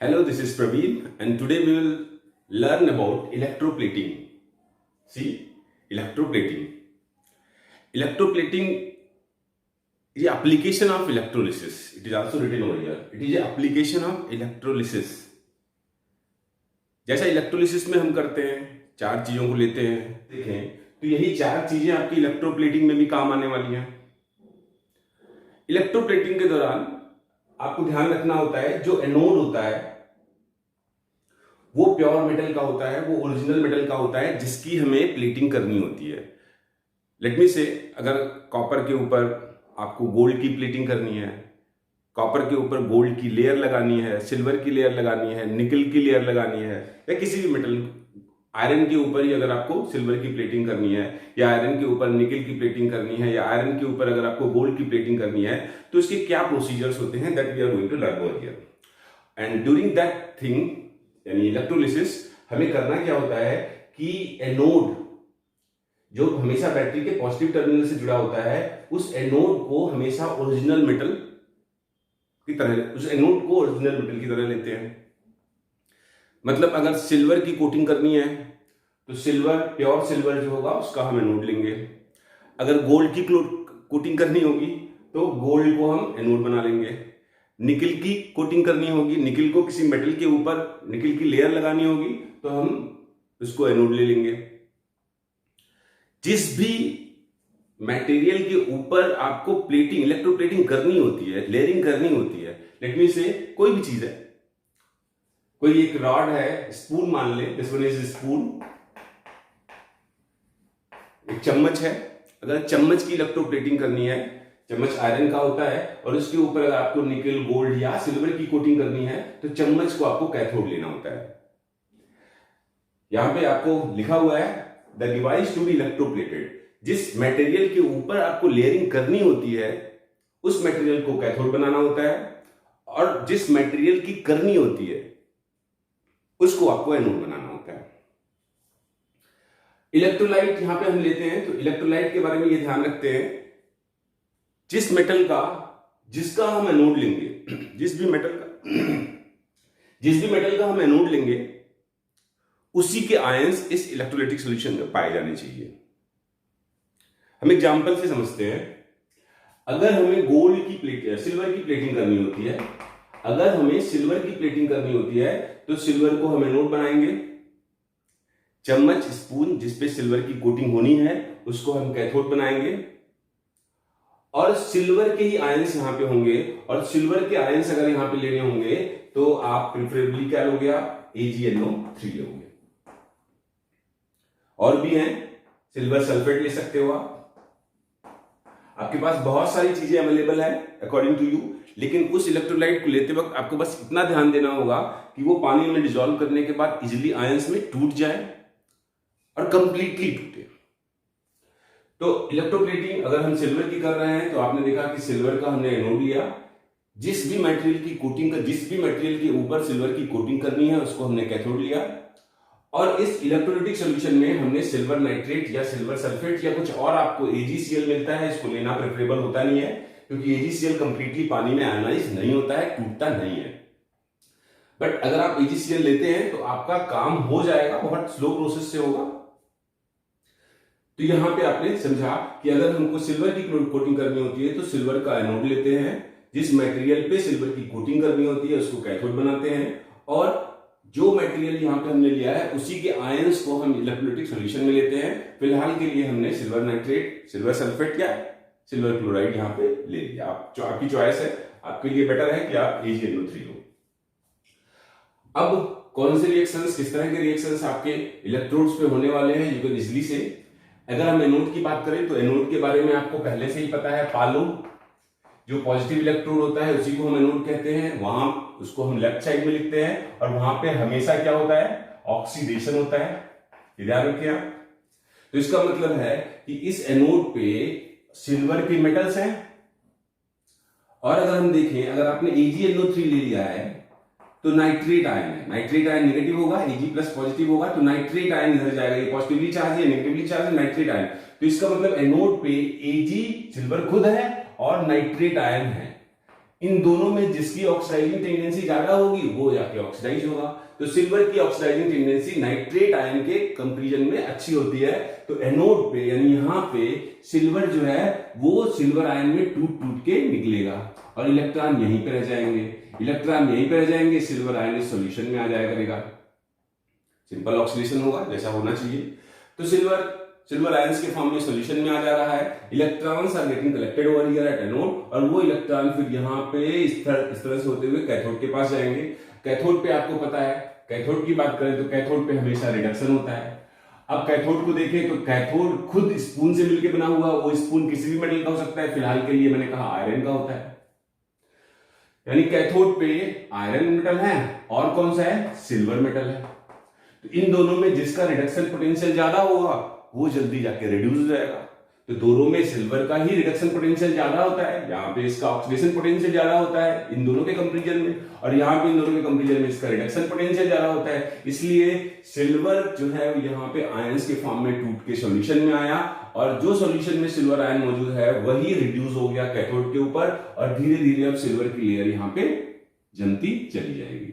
Hello, this is Praveen, and today we will learn about electroplating. See, electroplating. Electroplating is the application of electrolysis. It is also written over here. It is the application of electrolysis. जैसा electrolysis में हम करते हैं, चार चीजों को लेते हैं, देखें तो यही चार चीजें आपकी इलेक्ट्रोप्लेटिंग में भी काम आने वाली हैं। इलेक्ट्रोप्लेटिंग के दौरान आपको ध्यान रखना होता है, जो एनोड होता है वो प्योर मेटल का होता है, वो ओरिजिनल मेटल का होता है, जिसकी हमें प्लेटिंग करनी होती है। लेट मी से, अगर कॉपर के ऊपर आपको गोल्ड की प्लेटिंग करनी है, कॉपर के ऊपर गोल्ड की लेयर लगानी है, सिल्वर की लेयर लगानी है, निकल की लेयर लगानी है, या किसी भी मेटल, आयरन के ऊपर ही अगर आपको सिल्वर की प्लेटिंग करनी है, या आयरन के ऊपर निकल की प्लेटिंग करनी है, या आयरन के ऊपर अगर आपको गोल्ड की प्लेटिंग करनी है, तो इसके क्या प्रोसीजर्स होते हैं, that we are going to learn over here. And during that thing, यानी इलेक्ट्रोलिसिस, हमें करना क्या होता है कि एनोड जो हमेशा बैटरी के पॉजिटिव टर्मिनल से जुड़ा होता है, उस एनोड को हमेशा ओरिजिनल मेटल की तरह, उस एनोड को ओरिजिनल मेटल की तरह लेते हैं। मतलब अगर सिल्वर की कोटिंग करनी है तो सिल्वर, प्योर सिल्वर जो होगा उसका हम एनोड लेंगे। अगर गोल्ड की कोटिंग करनी होगी तो गोल्ड को हम एनोड बना लेंगे। निकल की कोटिंग करनी होगी, निकल को किसी मेटल के ऊपर निकल की लेयर लगानी होगी तो हम उसको एनोड ले लेंगे। जिस भी मटेरियल के ऊपर आपको प्लेटिंग, इलेक्ट्रोप्लेटिंग करनी होती है, लेयरिंग करनी होती है, लेट मी से कोई भी चीज है, कोई एक रॉड है, स्पून मान ले, दिस वन इज स्पून, एक चम्मच है, अगर चम्मच की इलेक्ट्रोप्लेटिंग करनी है, चम्मच आयरन का होता है और उसके ऊपर अगर आपको निकल, गोल्ड या सिल्वर की कोटिंग करनी है तो चम्मच को आपको कैथोड लेना होता है। यहां पे आपको लिखा हुआ है the device to be electroplated. जिस मटेरियल के ऊपर आपको लेयरिंग करनी होती है उस मटेरियल को कैथोड बनाना होता है, और जिस मटेरियल की करनी होती है उसको आपको एनोड बनाना होता है। इलेक्ट्रोलाइट यहां पे हम लेते हैं तो इलेक्ट्रोलाइट के बारे में ये ध्यान रखते हैं, जिस मेटल का, जिसका हम एनोड लेंगे, जिस भी मेटल का हम एनोड लेंगे, उसी के आयंस इस इलेक्ट्रोलाइटिक सॉल्यूशन में पाए जाने चाहिए। हम एग्जांपल से समझते हैं। अगर हमें गोल्ड की प्लेट, सिल्वर की प्लेटिंग करनी होती है, अगर हमें सिल्वर की प्लेटिंग करनी होती है तो सिल्वर को हम एनोड बनाएंगे। चम्मच, स्पून जिस पे सिल्वर की कोटिंग होनी है उसको हम कैथोड बनाएंगे, और सिल्वर के ही आयंस यहां पे होंगे, और सिल्वर के आयंस अगर यहां पे लेने होंगे तो आप प्रिफरेबली क्या लोगे, आप AgNO3 लोगे। और भी हैं, सिल्वर सल्फेट ले सकते हो आप, आपके पास बहुत सारी चीजें अवेलेबल है अकॉर्डिंग टू यू, लेकिन उस इलेक्ट्रोलाइट को लेते वक्त आपको बस इतना ध्यान देना होगा कि वो पानी में डिसॉल्व करने के बाद इजिली आयंस में टूट जाए और कंप्लीटली टूटे। तो इलेक्ट्रोप्लेटिंग अगर हम सिल्वर की कर रहे हैं तो आपने देखा कि सिल्वर का हमने एनोड लिया, जिस भी मटेरियल की कोटिंग का, जिस भी मटेरियल के ऊपर सिल्वर की कोटिंग करनी है उसको हमने कैथोड लिया, और इस इलेक्ट्रोलाइटिक सॉल्यूशन में हमने सिल्वर नाइट्रेट या सिल्वर सल्फेट या कुछ और आपको AgCl मिलता है, इसको लेना प्रेफरेबल होता नहीं है क्योंकि AgCl कंप्लीटली पानी में आयनाइज नहीं होता है, टूटता नहीं है। बट अगर आप AgCl लेते हैं तो आपका काम हो जाएगा, बहुत स्लो प्रोसेस से होगा। तो यहां पे आपने समझा कि अगर हमको सिल्वर की कोटिंग करनी होती है तो सिल्वर का एनोड लेते हैं, जिस मटेरियल पे सिल्वर की कोटिंग करनी होती है उसको कैथोड बनाते हैं, और जो मटेरियल यहां पे हमने लिया है उसी के आयंस को हम इलेक्ट्रोलाइटिक सॉल्यूशन में लेते हैं। फिलहाल के लिए हमने सिल्वर नाइट्रेट, सिल्वर सल्फेट या सिल्वर क्लोराइड यहां पे ले लिया। आप जो आपकी चॉइस है, आपके लिए बेटर है कि आप AgNO3 लो। अब कौन से रिएक्शंस, किस तरह के रिएक्शंस आपके इलेक्ट्रोड्स पे होने वाले हैं, यू कैन इजिली से। अगर हम एनोड की बात करें तो एनोड के बारे में आपको पहले से ही पता है, पालो जो पॉजिटिव इलेक्ट्रोड होता है उसी को हम एनोड कहते हैं, वहां उसको हम लेफ्ट साइड में लिखते हैं, और वहां पे हमेशा क्या होता है, ऑक्सीडेशन होता है, ध्यान रखिए आप। तो इसका मतलब है कि इस एनोड पे सिल्वर के मेटल्स हैं, और अगर हम देखें, अगर आपने AgNO3 ले लिया है तो नाइट्रेट आयन है, नाइट्रेट आयन नेगेटिव होगा, Ag प्लस पॉजिटिव होगा, तो नाइट्रेट आयन इधर जाएगा, ये पॉजिटिवली चार्ज है, नेगेटिवली चार्ज है, नाइट्रेट आयन। तो इसका मतलब एनोड पे Ag सिल्वर खुद है और नाइट्रेट आयन है, इन दोनों में जिसकी ऑक्सीडाइजिंग टेंडेंसी ज्यादा होगी वो जाके ऑक्सीडाइज होगा। तो सिल्वर की ऑक्सीडाइजिंग टेंडेंसी नाइट्रेट आयन के कंपैरिजन में अच्छी होती है। तो एनोड पे यानी यहां पे सिल्वर जो है वो सिल्वर आयन में टूट टूट के निकलेगा और इलेक्ट्रॉन यहीं पे रह जाएंगे। इलेक्ट्रॉन यहीं पे रह जाएंगे, सिल्वर आयन इस सॉल्यूशन में आ जाया करेगा, सिंपल ऑक्सीडेशन होगा जैसा होना चाहिए। तो सिल्वर आयंस के फॉर्म में सॉल्यूशन में आ जा रहा है। Electrons are getting collected over here at anode और वो इलेक्ट्रॉन फिर यहाँ पे इस तरह से होते हुए कैथोड के पास जाएंगे। कैथोड पे आपको पता है, कैथोड की बात करें तो कैथोड पे हमेशा रिडक्शन होता है। अब कैथोड को देखें तो कैथोड खुद स्पून से मिलकर बना हुआ, वो स्पून किसी भी मेटल का हो सकता है, फिलहाल के लिए मैंने कहा आयरन का होता है। यानी कैथोड पे आयरन मेटल है और कौन सा है, सिल्वर मेटल है। तो इन दोनों में जिसका रिडक्शन पोटेंशियल ज्यादा होगा वो जल्दी जाके रिड्यूस हो जाएगा। तो दोनों में सिल्वर का ही रिडक्शन पोटेंशियल ज्यादा होता है, यहाँ पे इसका ऑक्सीडेशन पोटेंशियल ज्यादा होता है इन दोनों के कंपैरिजन में, और यहाँ पे इन दोनों के कंपैरिजन में इसका रिडक्शन पोटेंशियल ज्यादा होता है। इसलिए सिल्वर जो है यहाँ पे आयंस के फॉर्म में टूट के सॉल्यूशन में आया और जो सॉल्यूशन में सिल्वर आयन मौजूद है वही रिड्यूस हो गया कैथोड के ऊपर और धीरे धीरे अब सिल्वर की लेयर यहाँ पे जमती चली जाएगी।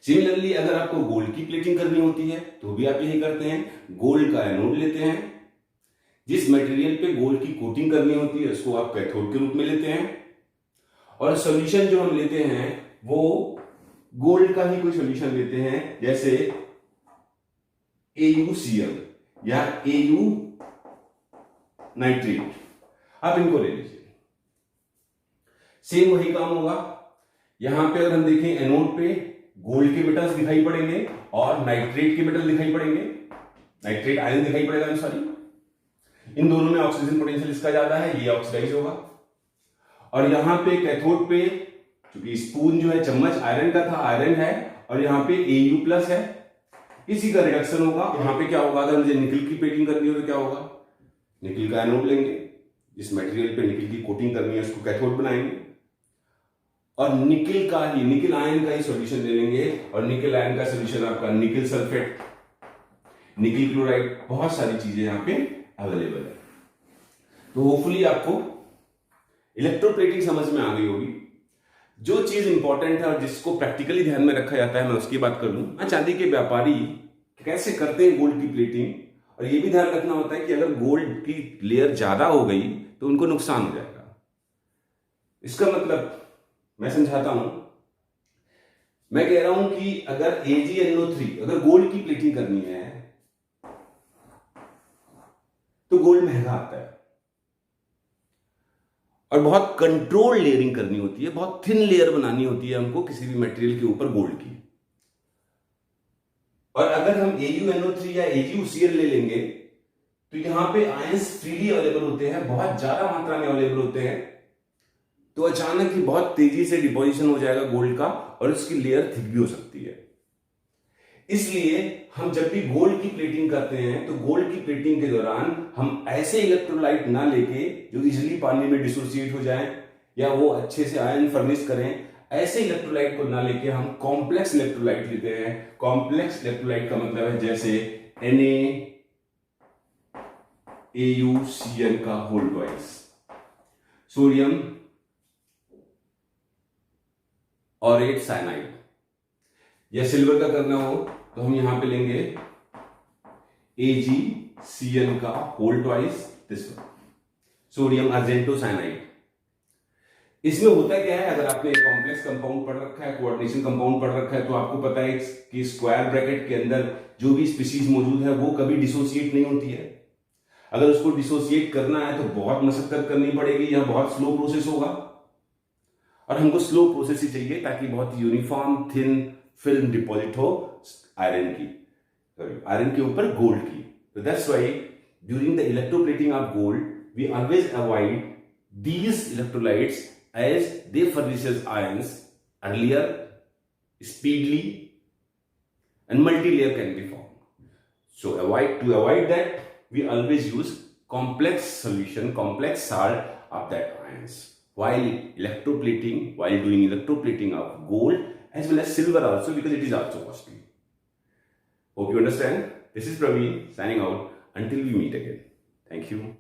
सिमिलरली अगर आपको गोल्ड की प्लेटिंग करनी होती है तो भी आप यही करते हैं, गोल्ड का एनोड लेते हैं, जिस मटेरियल पे गोल्ड की कोटिंग करनी होती है उसको आप कैथोड के रूप में लेते हैं और सॉल्यूशन जो हम लेते हैं वो गोल्ड का ही कोई सॉल्यूशन लेते हैं, जैसे AuCl या Au नाइट्रेट, आप इनको ले लीजिए। सेम वही काम होगा। यहां पे अगर हम देखें एनोड पे गोल्ड के मेटल्स दिखाई पड़ेंगे और नाइट्रेट के मेटल दिखाई पड़ेंगे, नाइट्रेट आयन दिखाई पड़ेगा, सॉरी। इन दोनों में ऑक्सीजन पोटेंशियल इसका ज्यादा है, ये ऑक्सीडाइज होगा। और यहां पे कैथोड पे क्योंकि स्पून जो है चम्मच आयरन का था, आयरन है, और यहां पे Au+ है, इसी का रिडक्शन होगा। यहां पे क्या होगा, अगर मुझे निकल की प्लेटिंग करनी हो तो क्या होगा, निकल का एनोड लेंगे, जिस मटेरियल पे निकल की कोटिंग करनी है उसको कैथोड बनाएंगे और निकल का ही, निकल आयन का ही सॉल्यूशन ले लेंगे और निकल आयन का सॉल्यूशन आपका निकल सल्फेट, निकल क्लोराइड, बहुत सारी चीजें यहां पे अवेलेबल है। तो होपफुली आपको इलेक्ट्रोप्लेटिंग समझ में आ गई होगी। जो चीज इंपॉर्टेंट है और जिसको प्रैक्टिकली ध्यान में रखा जाता है मैं उसकी बात कर लूं। चांदी के व्यापारी कैसे करते हैं गोल्ड की प्लेटिंग, और ये भी ध्यान रखना होता है कि अगर गोल्ड की लेयर ज्यादा हो गई तो उनको नुकसान हो जाएगा। इसका मतलब मैं समझाता हूं, मैं कह रहा हूं कि अगर AgNO3 अगर गोल्ड की प्लेटिंग करनी है तो गोल्ड महंगा आता है और बहुत कंट्रोल लेयरिंग करनी होती है, बहुत थिन लेयर बनानी होती है हमको किसी भी मटेरियल के ऊपर गोल्ड की। और अगर हम AuNO3 या AgCl ले लेंगे तो यहां पे आयंस फ्रीली अवेलेबल होते हैं, बहुत ज्यादा मात्रा में अवेलेबल होते हैं, तो अचानक ही बहुत तेजी से डिपोजिशन हो जाएगा गोल्ड का और उसकी लेयर थिक भी हो सकती है। इसलिए हम जब भी गोल्ड की प्लेटिंग करते हैं तो गोल्ड की प्लेटिंग के दौरान हम ऐसे इलेक्ट्रोलाइट ना लेके जो इजीली पानी में डिसोसिएट हो जाएं या वो अच्छे से आयन फर्निश करें, ऐसे इलेक्ट्रोलाइट को ना लेके हम कॉम्प्लेक्स इलेक्ट्रोलाइट लेते हैं। कॉम्प्लेक्स इलेक्ट्रोलाइट का मतलब है जैसे NaAuCl का whole twice, sodium aurate cyanide, या सिल्वर का करना हो तो हम यहां पे लेंगे AgCl का whole twice, this one, sodium argento cyanide. इसमें होता क्या है, अगर आपने कॉम्प्लेक्स कंपाउंड पढ़ रखा है, कोऑर्डिनेशन कंपाउंड पढ़ रखा है, तो आपको पता है कि स्क्वायर ब्रैकेट के अंदर जो भी स्पीशीज मौजूद है वो कभी डिसोसिएट नहीं होती है। अगर उसको डिसोसिएट करना है तो बहुत मशक्कत करनी पड़ेगी या बहुत स्लो प्रोसेस होगा, और हमको स्लो प्रोसेस ही चाहिए ताकि बहुत यूनिफॉर्म थिन फिल्म डिपॉजिट हो आयरन की, आयरन के ऊपर गोल्ड की। तो that's why during the electroplating of gold we always avoid these electrolytes as they furnishes ions earlier, speedily, and multi-layer can be formed. So to avoid that, we always use complex solution, complex salt of that ions while doing electroplating of gold as well as silver also, because it is also costly. Hope you understand. This is Praveen signing out until we meet again. Thank you.